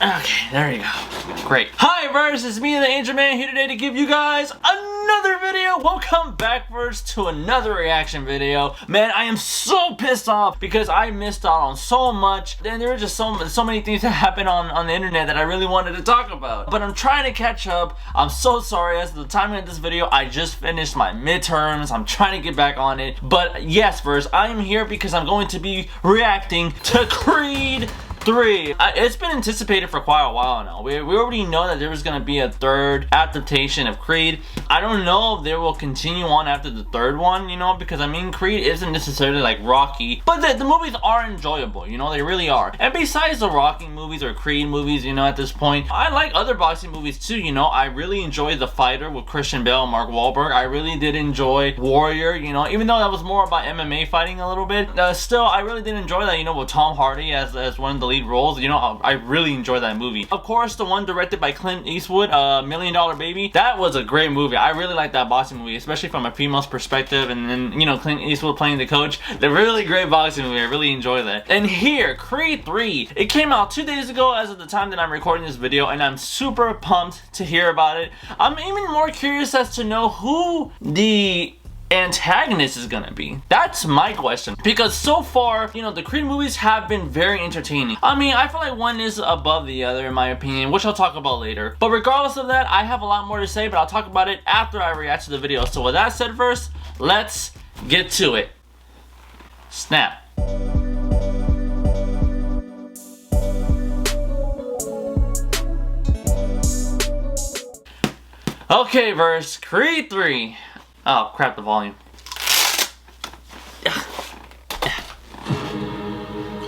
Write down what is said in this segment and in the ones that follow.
Okay, there you go. Great. Hi, Verse, it's me, the Angel Man, here today to give you guys another video. Welcome back, Verse, to another reaction video. Man, I am so pissed off because I missed out on so much. And there were just so many things that happened on the internet that I really wanted to talk about. But I'm trying to catch up. I'm so sorry. As of the time of this video, I just finished my midterms. I'm trying to get back on it. But yes, Verse, I am here because I'm going to be reacting to Creed 3. It's been anticipated for quite a while now. We already know that there was going to be a third adaptation of Creed. I don't know if they will continue on after the third one, you know, because I mean, Creed isn't necessarily like Rocky, but the movies are enjoyable, you know, they really are. And besides the Rocky movies or Creed movies, you know, at this point, I like other boxing movies too, you know. I really enjoyed The Fighter with Christian Bale and Mark Wahlberg. I really did enjoy Warrior, you know, even though that was more about MMA fighting a little bit. Still, I really did enjoy that, you know, with Tom Hardy as one of the lead roles. You know, I really enjoyed that movie. Of course, the one directed by Clint Eastwood, $1 Million Baby, that was a great movie. I really liked that boxing movie, especially from a female's perspective, and then, you know, Clint Eastwood playing the coach. The really great boxing movie. I really enjoyed that. And here, Creed 3, it came out 2 days ago as of the time that I'm recording this video, and I'm super pumped to hear about it. I'm even more curious as to know who the antagonist is gonna be. That's my question, because so far, you know, the Creed movies have been very entertaining. I mean, I feel like one is above the other in my opinion, which I'll talk about later. But regardless of that, I have a lot more to say, but I'll talk about it after I react to the video. So with that said, first, let's get to it. Snap. Okay, Verse, Creed 3. Oh, crap, the volume. I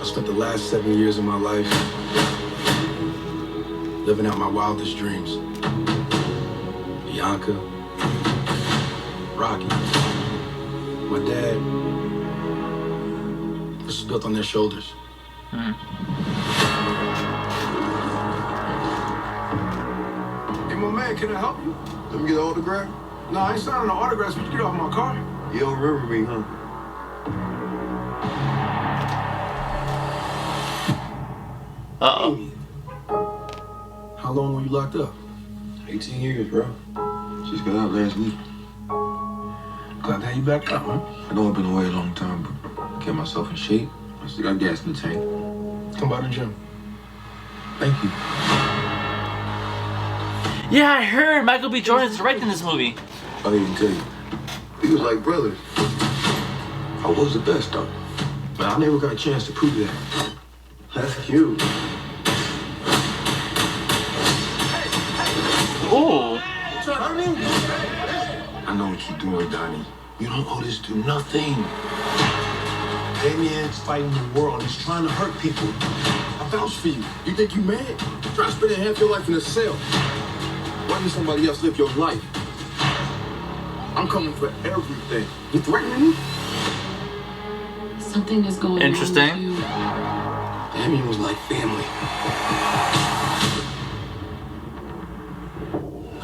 spent the last 7 years of my life living out my wildest dreams. Bianca, Rocky, my dad. This is built on their shoulders. Hey, my man, can I help you? Let me get an autograph. No, I ain't signing no autographs, but you get off my car. You don't remember me, huh? Uh-oh. Amy, how long were you locked up? 18 years, bro. Just got out last week. Glad to have you back up, huh? I know I've been away a long time, but I kept myself in shape. I still got gas in the tank. Come by the gym. Thank you. Yeah, I heard Michael B. Jordan's directing this movie. I didn't tell you. We was like brothers. I was the best, though. But I never got a chance to prove that. That's cute. Ooh. I know what you're doing, Donnie. You don't owe this to nothing. Damien's fighting the world. He's trying to hurt people. I vouch for you. You think you mad? Try spending half your life in a cell. Why did somebody else live your life? I'm coming for everything. You threatening me? Something is going Interesting. on with you. Damien was like family.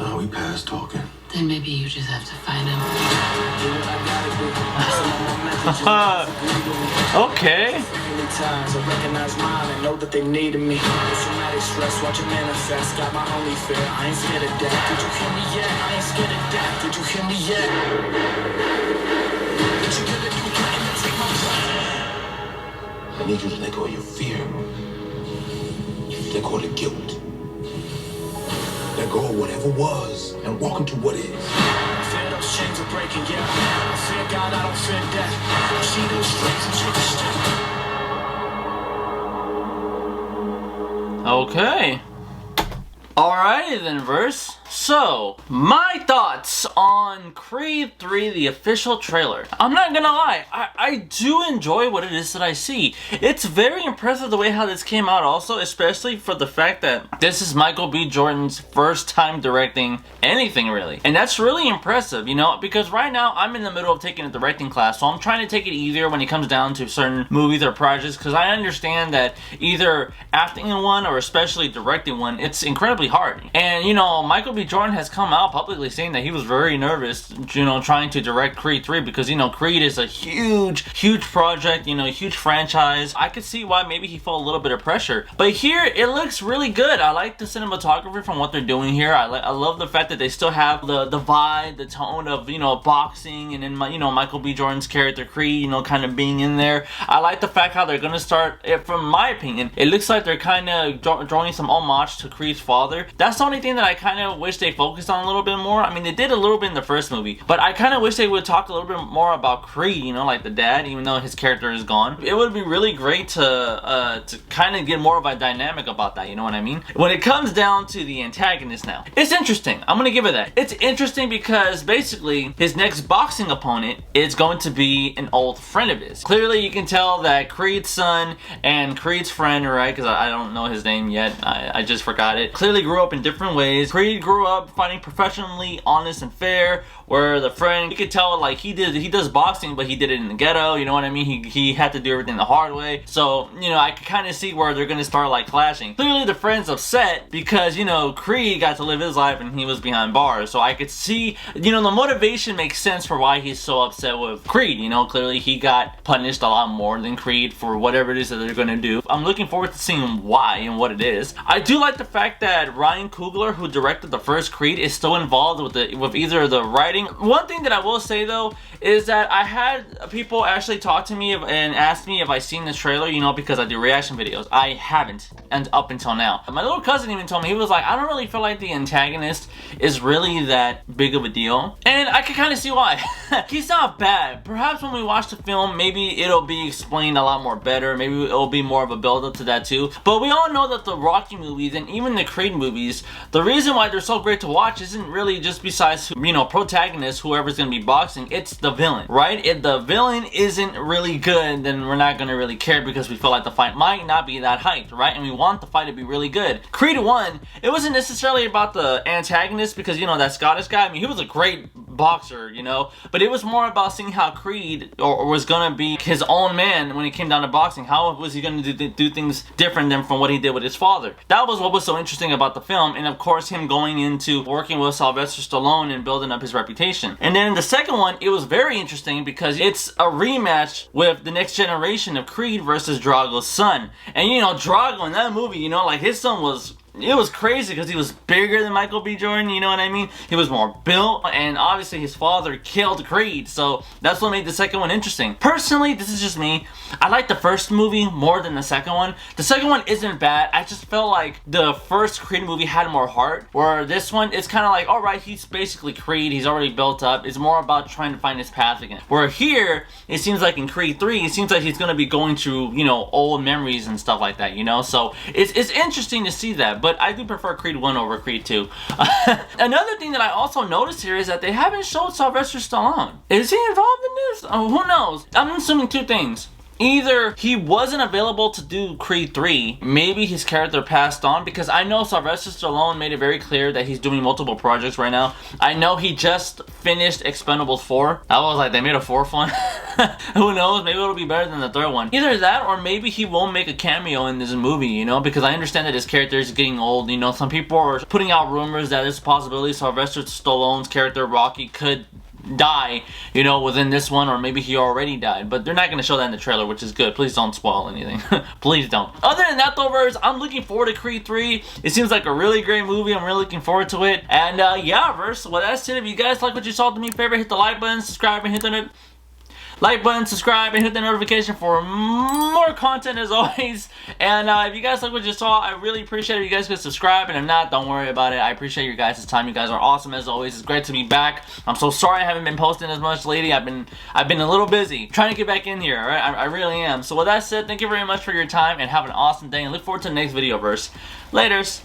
Now we past talking. Then maybe you just have to fight him. Okay. Times I recognize mine and know that they needed me. Traumatic stress, watch it manifest. Got my only fear. I ain't scared of death. Did you hear me yet? I ain't scared of death. Did you hear me yet? Did you hear that you threatened to take my breath? I need you to let go of your fear. Let go of the guilt. Let go of whatever was and walk into what is. Fear those chains are breaking, yeah. I fear God, I don't fear death. I see those strings and take a step. Okay. Alrighty then, Verse. So, my thoughts on Creed 3, the official trailer. I'm not gonna lie, I do enjoy what it is that I see. It's very impressive the way how this came out also, especially for the fact that this is Michael B. Jordan's first time directing anything really. And that's really impressive, you know, because right now I'm in the middle of taking a directing class, so I'm trying to take it easier when it comes down to certain movies or projects, because I understand that either acting in one or especially directing one, it's incredibly hard. And you know, Michael B. B. Jordan has come out publicly saying that he was very nervous, you know, trying to direct Creed 3 because, you know, Creed is a huge project, you know, a huge franchise. I could see why maybe he felt a little bit of pressure. But here, it looks really good. I like the cinematography from what they're doing here. I love the fact that they still have the vibe, the tone of, you know, boxing, and then, you know, Michael B. Jordan's character Creed, you know, kind of being in there. I like the fact how they're gonna start, from my opinion, it looks like they're kind of drawing some homage to Creed's father. That's the only thing that I kind of wish they focused on a little bit more. I mean, they did a little bit in the first movie, but I kind of wish they would talk a little bit more about Creed, you know, like the dad, even though his character is gone. It would be really great to kind of get more of a dynamic about that, you know what I mean? When it comes down to the antagonist now, it's interesting. I'm gonna give it that. It's interesting because basically his next boxing opponent is going to be an old friend of his. Clearly you can tell that Creed's son and Creed's friend, right, because I don't know his name yet, I just forgot it, clearly grew up in different ways. Creed grew up fighting professionally, honest and fair, where the friend, you could tell like he does boxing, but he did it in the ghetto, you know what I mean? He had to do everything the hard way. So, you know, I could kind of see where they're gonna start like clashing. Clearly the friend's upset because, you know, Creed got to live his life and he was behind bars. So I could see, you know, the motivation makes sense for why he's so upset with Creed. You know, clearly he got punished a lot more than Creed for whatever it is that they're gonna do. I'm looking forward to seeing why and what it is. I do like the fact that Ryan Coogler, who directed the first Creed, is still involved with either the writing. One thing that I will say though is that I had people actually talk to me and ask me if I seen this trailer, you know, because I do reaction videos. I haven't, and up until now. My little cousin even told me, he was like, I don't really feel like the antagonist is really that big of a deal. And I can kind of see why. He's not bad. Perhaps when we watch the film, maybe it'll be explained a lot more better. Maybe it'll be more of a build up to that too. But we all know that the Rocky movies and even the Creed movies, the reason why they're so great to watch isn't really just besides, you know, protagonist, whoever's gonna be boxing, it's the villain, right? If the villain isn't really good, then we're not gonna really care because we feel like the fight might not be that hyped, right? And we want the fight to be really good. Creed 1, it wasn't necessarily about the antagonist because, you know, that Scottish guy, I mean, he was a great boxer, you know, but it was more about seeing how Creed or was gonna be his own man when it came down to boxing. How was he gonna do things different than from what he did with his father? That was what was so interesting about the film, and of course him going into working with Sylvester Stallone and building up his reputation. And then in the second one, it was very interesting because it's a rematch with the next generation of Creed versus Drago's son. And you know, Drago in that movie, you know, like his son was, it was crazy because he was bigger than Michael B. Jordan, you know what I mean? He was more built, and obviously his father killed Creed, so that's what made the second one interesting. Personally, this is just me, I like the first movie more than the second one. The second one isn't bad, I just felt like the first Creed movie had more heart, where this one, it's kind of like, alright, he's basically Creed, he's already built up, it's more about trying to find his path again. Where here, it seems like in Creed 3, it seems like he's gonna be going through, you know, old memories and stuff like that, you know? So, it's interesting to see that, but I do prefer Creed 1 over Creed 2. Another thing that I also noticed here is that they haven't showed Sylvester Stallone. Is he involved in this? Oh, who knows? I'm assuming two things. Either he wasn't available to do Creed 3, maybe his character passed on, because I know Sylvester Stallone made it very clear that he's doing multiple projects right now. I know he just finished Expendables 4. I was like, they made a fourth one? Who knows, maybe it'll be better than the third one. Either that, or maybe he won't make a cameo in this movie, you know, because I understand that his character is getting old, you know, some people are putting out rumors that there's a possibility Sylvester Stallone's character, Rocky, could die, you know, within this one, or maybe he already died, but they're not going to show that in the trailer, which is good. Please don't spoil anything. Please don't. Other than that though, Verse, I'm looking forward to Creed 3. It seems like a really great movie. I'm really looking forward to it. And yeah, Verse, well, that's it. If you guys like what you saw, do me a favor, hit the like button, subscribe, and hit the like button, subscribe, and hit the notification for more content as always. And if you guys like what you saw, I really appreciate it if you guys could subscribe, and if not, don't worry about it. I appreciate your guys' time. You guys are awesome as always. It's great to be back. I'm so sorry I haven't been posting as much lately. I've been a little busy trying to get back in here, alright? I really am. So with that said, thank you very much for your time, and have an awesome day, and look forward to the next video, Verse. Laters.